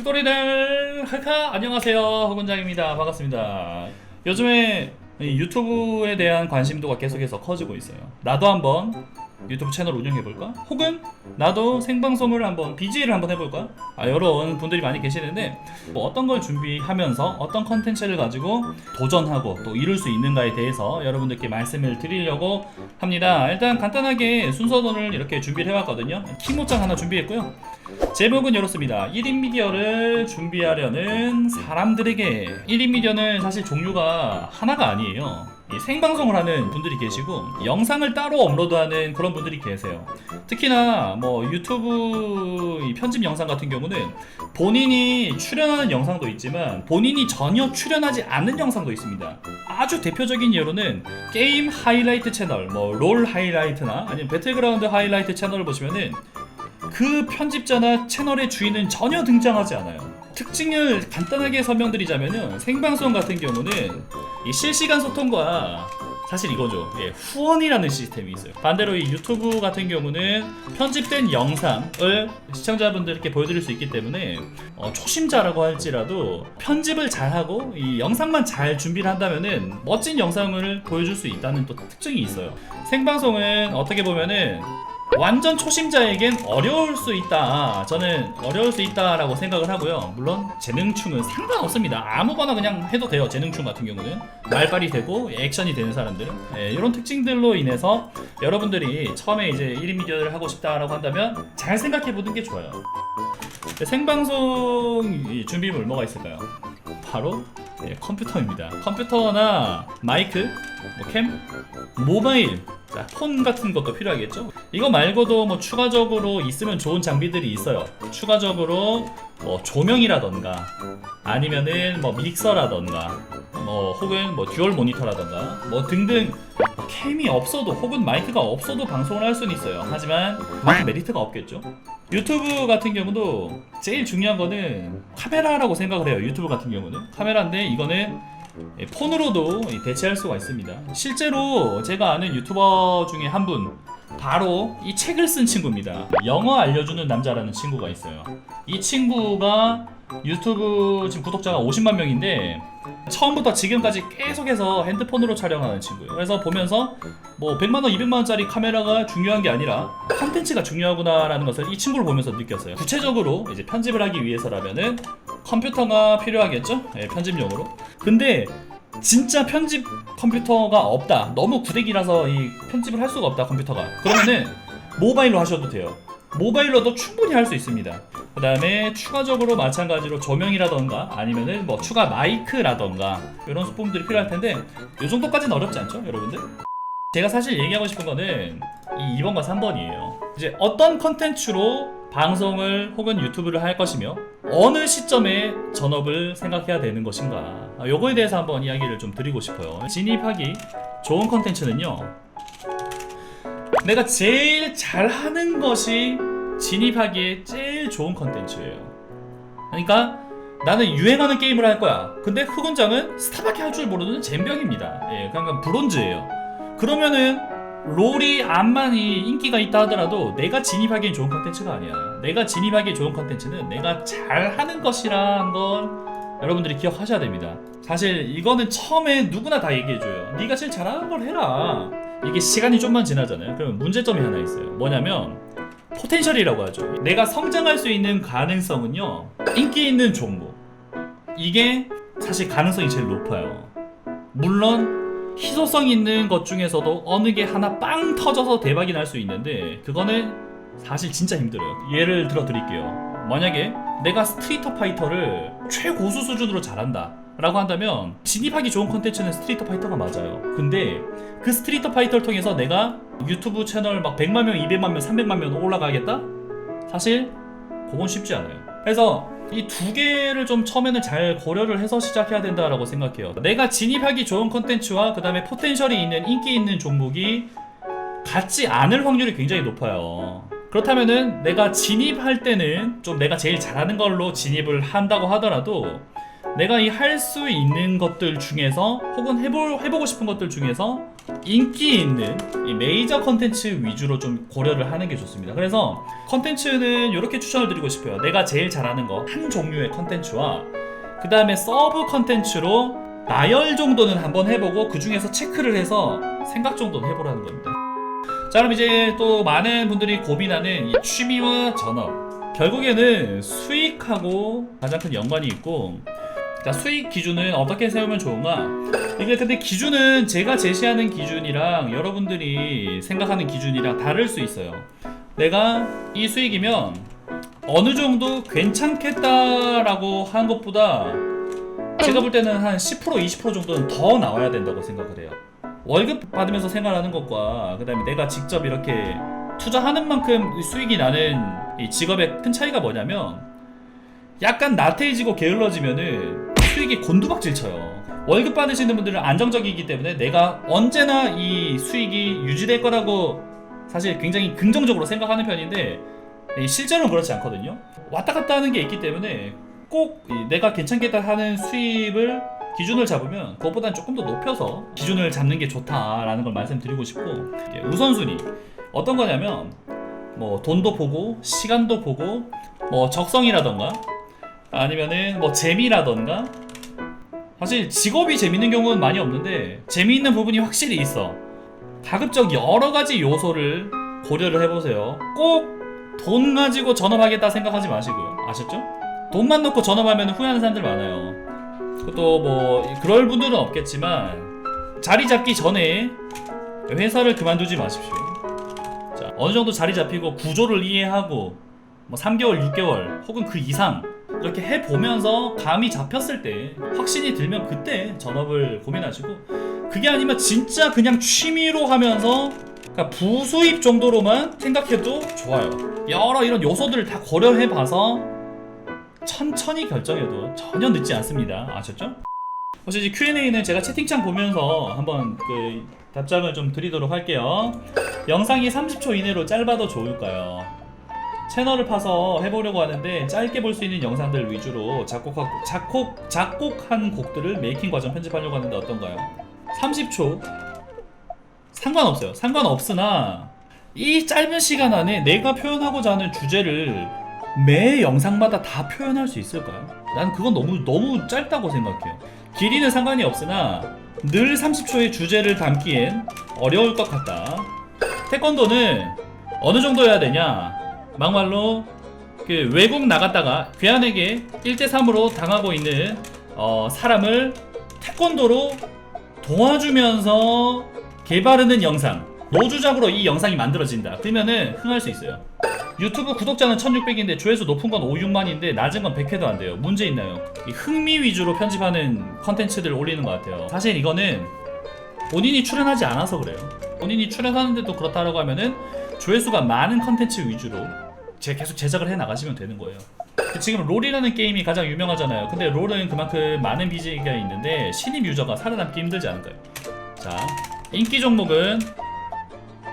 튜토리얼 할까? 안녕하세요, 허군장입니다. 반갑습니다. 요즘에 유튜브에 대한 관심도가 계속해서 커지고 있어요. 나도 한번 유튜브 채널 운영해볼까? 혹은 나도 생방송을 한번 BG를 한번 해볼까? 이런 분들이 많이 계시는데 뭐 어떤 걸 준비하면서 어떤 컨텐츠를 가지고 도전하고 또 이룰 수 있는가에 대해서 여러분들께 말씀을 드리려고 합니다. 일단 간단하게 순서를 이렇게 준비를 해왔거든요. 키모장 하나 준비했고요. 제목은 이렇습니다. 1인 미디어를 준비하려는 사람들에게. 1인 미디어는 사실 종류가 하나가 아니에요. 생방송을 하는 분들이 계시고 영상을 따로 업로드하는 그런 분들이 계세요. 특히나 뭐 유튜브 편집 영상 같은 경우는 본인이 출연하는 영상도 있지만 본인이 전혀 출연하지 않는 영상도 있습니다. 아주 대표적인 예로는 게임 하이라이트 채널, 뭐 롤 하이라이트나 아니면 배틀그라운드 하이라이트 채널을 보시면은 그 편집자나 채널의 주인은 전혀 등장하지 않아요. 특징을 간단하게 설명드리자면요, 생방송 같은 경우는 이 실시간 소통과 사실 이거죠. 후원이라는 시스템이 있어요. 반대로 이 유튜브 같은 경우는 편집된 영상을 시청자분들께 보여드릴 수 있기 때문에 초심자라고 할지라도 편집을 잘하고 이 영상만 잘 준비를 한다면은 멋진 영상을 보여줄 수 있다는 또 특징이 있어요. 생방송은 어떻게 보면은 완전 초심자에겐 어려울 수 있다. 저는 어려울 수 있다라고 생각을 하고요. 물론 재능충은 상관없습니다. 아무거나 그냥 해도 돼요. 재능충 같은 경우는 말빨이 되고 액션이 되는 사람들은 이런 특징들로 인해서 여러분들이 처음에 이제 1인 미디어를 하고 싶다라고 한다면 잘 생각해보는 게 좋아요. 생방송 준비물 뭐가 있을까요? 바로 컴퓨터입니다. 컴퓨터나 마이크, 캠, 모바일, 폰 같은 것도 필요하겠죠. 이거 말고도 뭐 추가적으로 있으면 좋은 장비들이 있어요. 추가적으로 뭐 조명이라던가 아니면은 뭐 믹서라던가 혹은 뭐 듀얼 모니터라던가 뭐 등등. 캠이 없어도 혹은 마이크가 없어도 방송을 할 수는 있어요. 하지만 그만큼 메리트가 없겠죠. 유튜브 같은 경우도 제일 중요한 거는 카메라라고 생각을 해요. 유튜브 같은 경우는 카메라인데 이거는 폰으로도 대체할 수가 있습니다. 실제로 제가 아는 유튜버 중에 한 분, 바로 이 책을 쓴 친구입니다. 영어 알려주는 남자라는 친구가 있어요. 이 친구가 유튜브 지금 구독자가 50만 명인데 처음부터 지금까지 계속해서 핸드폰으로 촬영하는 친구예요. 그래서 보면서 뭐 100만원, 200만원짜리 카메라가 중요한 게 아니라 컨텐츠가 중요하구나 라는 것을 이 친구를 보면서 느꼈어요. 구체적으로 이제 편집을 하기 위해서라면은 컴퓨터가 필요하겠죠? 편집용으로. 근데 진짜 편집 컴퓨터가 없다, 너무 구대기라서 이 편집을 할 수가 없다 컴퓨터가, 그러면은 모바일로 하셔도 돼요. 모바일로도 충분히 할 수 있습니다. 그 다음에 추가적으로 마찬가지로 조명이라던가 아니면은 뭐 추가 마이크라던가 이런 소품들이 필요할 텐데 이 정도까지는 어렵지 않죠, 여러분들? 제가 사실 얘기하고 싶은 거는 이 2번과 3번이에요. 이제 어떤 컨텐츠로 방송을 혹은 유튜브를 할 것이며 어느 시점에 전업을 생각해야 되는 것인가, 요거에 대해서 한번 이야기를 좀 드리고 싶어요. 진입하기 좋은 컨텐츠는요, 내가 제일 잘하는 것이 진입하기에 제일 좋은 컨텐츠예요. 그러니까 나는 유행하는 게임을 할 거야. 근데 흑원장은 스타밖에 할 줄 모르는 젬병입니다. 그러니까 브론즈예요. 그러면은 롤이 암만이 인기가 있다 하더라도 내가 진입하기엔 좋은 컨텐츠가 아니야. 내가 진입하기에 좋은 컨텐츠는 내가 잘하는 것이라는 걸 여러분들이 기억하셔야 됩니다. 사실 이거는 처음에 누구나 다 얘기해줘요. 네가 제일 잘하는 걸 해라. 이게 시간이 좀만 지나잖아요. 그러면 문제점이 하나 있어요. 뭐냐면 포텐셜이라고 하죠. 내가 성장할 수 있는 가능성은요, 인기 있는 종목, 이게 사실 가능성이 제일 높아요. 물론 희소성 있는 것 중에서도 어느 게 하나 빵 터져서 대박이 날 수 있는데 그거는 사실 진짜 힘들어요. 예를 들어 드릴게요. 만약에 내가 스트리터 파이터를 최고수 수준으로 잘한다 라고 한다면 진입하기 좋은 콘텐츠는 스트리터 파이터가 맞아요. 근데 그 스트리터 파이터를 통해서 내가 유튜브 채널 막 100만 명, 200만 명, 300만 명 올라가겠다? 사실 그건 쉽지 않아요. 그래서 이 두 개를 좀 처음에는 잘 고려를 해서 시작해야 된다라고 생각해요. 내가 진입하기 좋은 콘텐츠와 그 다음에 포텐셜이 있는 인기 있는 종목이 같지 않을 확률이 굉장히 높아요. 그렇다면은 내가 진입할 때는 좀 내가 제일 잘하는 걸로 진입을 한다고 하더라도 내가 이 할 수 있는 것들 중에서 혹은 해보고 싶은 것들 중에서 인기 있는 이 메이저 컨텐츠 위주로 좀 고려를 하는 게 좋습니다. 그래서 컨텐츠는 이렇게 추천을 드리고 싶어요. 내가 제일 잘하는 거 한 종류의 컨텐츠와 그 다음에 서브 컨텐츠로 나열 정도는 한번 해보고 그 중에서 체크를 해서 생각 정도는 해보라는 겁니다. 자, 그럼 이제 또 많은 분들이 고민하는 이 취미와 전업, 결국에는 수익하고 가장 큰 연관이 있고, 자, 수익 기준은 어떻게 세우면 좋은가? 이게 근데 기준은 제가 제시하는 기준이랑 여러분들이 생각하는 기준이랑 다를 수 있어요. 내가 이 수익이면 어느 정도 괜찮겠다라고 한 것보다 제가 볼 때는 한 10% 20% 정도는 더 나와야 된다고 생각을 해요. 월급 받으면서 생활하는 것과 그 다음에 내가 직접 이렇게 투자하는 만큼 수익이 나는 이 직업의 큰 차이가 뭐냐면, 약간 나태해지고 게을러지면은 수익이 곤두박질 쳐요. 월급 받으시는 분들은 안정적이기 때문에 내가 언제나 이 수익이 유지될 거라고 사실 굉장히 긍정적으로 생각하는 편인데, 실제로는 그렇지 않거든요. 왔다 갔다 하는 게 있기 때문에 꼭 내가 괜찮겠다 하는 수입을 기준을 잡으면 그것보다는 조금 더 높여서 기준을 잡는 게 좋다라는 걸 말씀드리고 싶고, 우선순위 어떤 거냐면 뭐 돈도 보고 시간도 보고 뭐 적성이라던가 아니면은 뭐 재미라던가, 사실 직업이 재밌는 경우는 많이 없는데 재미있는 부분이 확실히 있어. 가급적 여러 가지 요소를 고려를 해보세요. 꼭 돈 가지고 전업하겠다 생각하지 마시고요. 아셨죠? 돈만 놓고 전업하면 후회하는 사람들 많아요. 또 뭐 그럴 분들은 없겠지만 자리 잡기 전에 회사를 그만두지 마십시오. 자, 어느 정도 자리 잡히고 구조를 이해하고 뭐 3개월, 6개월 혹은 그 이상 이렇게 해보면서 감이 잡혔을 때, 확신이 들면 그때 전업을 고민하시고, 그게 아니면 진짜 그냥 취미로 하면서 그러니까 부수입 정도로만 생각해도 좋아요. 여러 이런 요소들을 다 고려해봐서 천천히 결정해도 전혀 늦지 않습니다. 아셨죠? 혹시 이제 Q&A는 제가 채팅창 보면서 한번 그 답장을 좀 드리도록 할게요. 영상이 30초 이내로 짧아도 좋을까요? 채널을 파서 해보려고 하는데 짧게 볼 수 있는 영상들 위주로 작곡한 곡들을 메이킹 과정 편집하려고 하는데 어떤가요? 30초 상관없어요. 상관없으나 이 짧은 시간 안에 내가 표현하고자 하는 주제를 매 영상마다 다 표현할 수 있을까요? 난 그건 너무 짧다고 생각해요. 길이는 상관이 없으나 늘 30초의 주제를 담기엔 어려울 것 같다. 태권도는 어느 정도 해야 되냐? 막말로 그 외국 나갔다가 괴한에게 1대3으로 당하고 있는 사람을 태권도로 도와주면서 개바르는 영상, 노주작으로 이 영상이 만들어진다. 그러면은 흥할 수 있어요. 유튜브 구독자는 1600인데 조회수 높은 건 5, 6만인데 낮은 건 100회도 안 돼요. 문제 있나요? 이 흥미 위주로 편집하는 컨텐츠들을 올리는 것 같아요. 사실 이거는 본인이 출연하지 않아서 그래요. 본인이 출연하는데도 그렇다라고 하면은 조회수가 많은 컨텐츠 위주로 계속 제작을 해 나가시면 되는 거예요. 지금 롤이라는 게임이 가장 유명하잖아요. 근데 롤은 그만큼 많은 BJ가 있는데 신입 유저가 살아남기 힘들지 않을까요? 자, 인기 종목은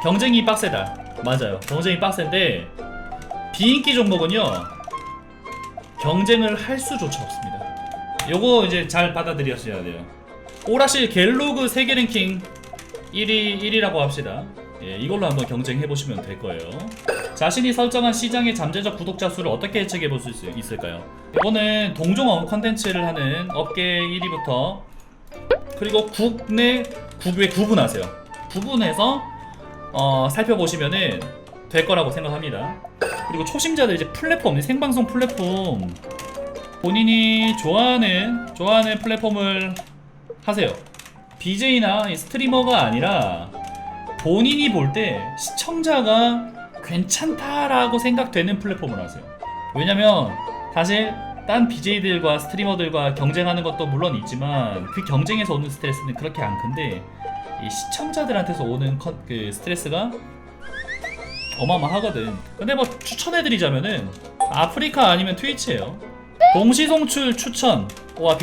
경쟁이 빡세다. 맞아요. 경쟁이 빡센데 비인기 종목은요, 경쟁을 할 수조차 없습니다. 요거 이제 잘 받아들여셔야 돼요. 오라실 갤로그 세계 랭킹 1위라고 합시다. 예, 이걸로 한번 경쟁해보시면 될 거예요. 자신이 설정한 시장의 잠재적 구독자 수를 어떻게 예측해 볼 수 있을까요? 이거는 동종 컨텐츠를 하는 업계 1위부터 그리고 국내 국외 구분하세요. 구분해서 살펴보시면은 될 거라고 생각합니다. 그리고 초심자들 이제 플랫폼, 생방송 플랫폼 본인이 좋아하는 플랫폼을 하세요. BJ나 스트리머가 아니라 본인이 볼 때 시청자가 괜찮다라고 생각되는 플랫폼을 하세요. 왜냐면 사실 딴 BJ들과 스트리머들과 경쟁하는 것도 물론 있지만 그 경쟁에서 오는 스트레스는 그렇게 안 큰데 이 시청자들한테서 오는 그 스트레스가 어마어마하거든. 근데 뭐 추천해드리자면은 아프리카 아니면 트위치예요. 동시송출 추천과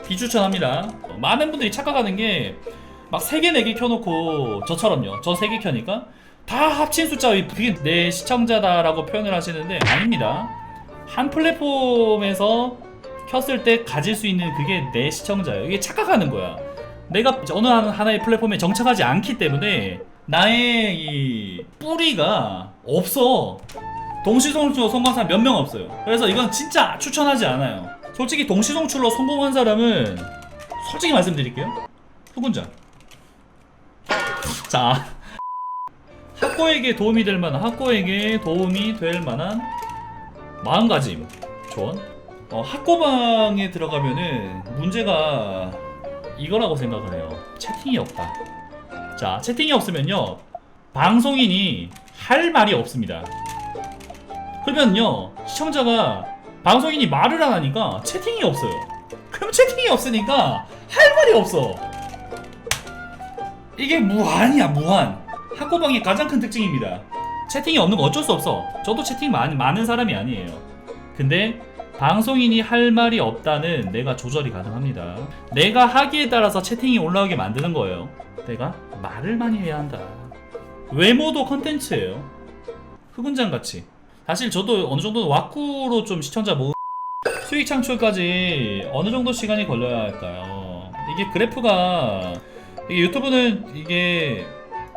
비추천합니다. 많은 분들이 착각하는 게 막 3개 4개 켜놓고 저처럼요. 저 3개 켜니까 다 합친 숫자 그게 내 시청자다라고 표현을 하시는데 아닙니다. 한 플랫폼에서 켰을 때 가질 수 있는 그게 내 시청자예요. 이게 착각하는 거야. 내가 어느 하나의 플랫폼에 정착하지 않기 때문에 나의 이 뿌리가 없어. 동시송출로 성공한 사람 몇 명 없어요. 그래서 이건 진짜 추천하지 않아요. 솔직히 동시송출로 성공한 사람은 솔직히 말씀드릴게요. 후군자. 자, 학고에게 도움이 될 만한, 학고에게 도움이 될 만한 마음가짐 조언. 학고방에 들어가면은 문제가 이거라고 생각을 해요. 채팅이 없다. 자, 채팅이 없으면요 방송인이 할 말이 없습니다. 그러면요 시청자가 방송인이 말을 안 하니까 채팅이 없어요. 그럼 채팅이 없으니까 할 말이 없어. 이게 무한이야, 무한. 학고방의 가장 큰 특징입니다. 채팅이 없는 거 어쩔 수 없어. 저도 채팅 많은 사람이 아니에요. 근데 방송인이 할 말이 없다는 내가 조절이 가능합니다. 내가 하기에 따라서 채팅이 올라오게 만드는 거예요. 내가 말을 많이 해야 한다. 외모도 컨텐츠예요. 흑운장같이. 사실 저도 어느 정도는 왁구로 좀 시청자 모으 수익 창출까지 어느 정도 시간이 걸려야 할까요? 이게 그래프가 이게 유튜브는 이게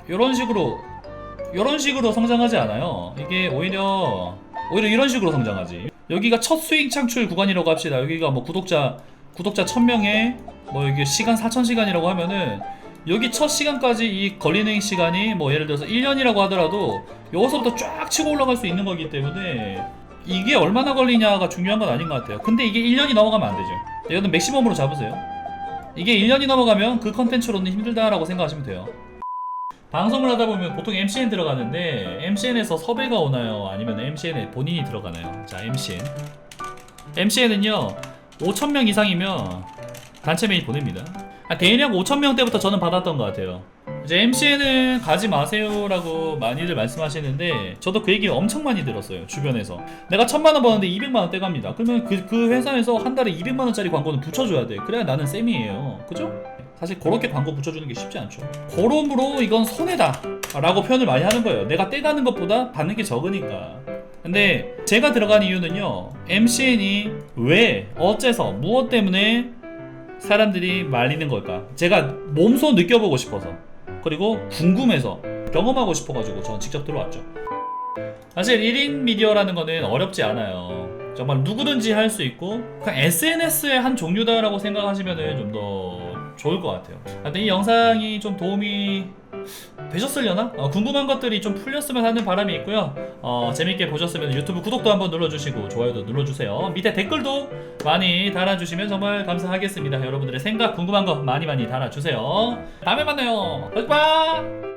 이런 식으로 성장하지 않아요. 이게 오히려 이런 식으로 성장하지. 여기가 첫 수익 창출 구간이라고 합시다. 여기가 뭐 구독자 1000명에 뭐 여기 시간 4000시간이라고 하면은 여기 첫 시간까지 이 걸리는 시간이 뭐 예를 들어서 1년이라고 하더라도 여기서부터 쫙 치고 올라갈 수 있는 거기 때문에 이게 얼마나 걸리냐가 중요한 건 아닌 것 같아요. 근데 이게 1년이 넘어가면 안 되죠. 이거는 맥시멈으로 잡으세요. 이게 1년이 넘어가면 그 컨텐츠로는 힘들다라고 생각하시면 돼요. 방송을 하다 보면 보통 MCN 들어가는데 MCN에서 섭외가 오나요? 아니면 MCN에 본인이 들어가나요? 자, MCN은요 5000명 이상이면 단체 메일 보냅니다. 대략 5000명 때부터 저는 받았던 것 같아요. 이제 MCN은 가지 마세요라고 많이들 말씀하시는데 저도 그 얘기 엄청 많이 들었어요. 주변에서 내가 1000만원 버는데 200만원 떼갑니다. 그러면 그 회사에서 한 달에 200만원짜리 광고는 붙여줘야 돼. 그래야 나는 쌤이에요. 그죠? 사실 그렇게 광고 붙여주는 게 쉽지 않죠. 그러므로 이건 손해다 라고 표현을 많이 하는 거예요. 내가 떼가는 것보다 받는 게 적으니까. 근데 제가 들어간 이유는요 MCN이 왜 어째서 무엇 때문에 사람들이 말리는 걸까? 제가 몸소 느껴보고 싶어서, 그리고 궁금해서 경험하고 싶어가지고 전 직접 들어왔죠. 사실 1인 미디어라는 거는 어렵지 않아요. 정말 누구든지 할 수 있고 그냥 SNS의 한 종류다라고 생각하시면 좀 더 좋을 것 같아요. 근데 이 영상이 좀 도움이 되셨으려나? 궁금한 것들이 좀 풀렸으면 하는 바람이 있고요. 재밌게 보셨으면 유튜브 구독도 한번 눌러주시고 좋아요도 눌러주세요. 밑에 댓글도 많이 달아주시면 정말 감사하겠습니다. 여러분들의 생각 궁금한 거 많이 달아주세요. 다음에 만나요. 빠이빠이.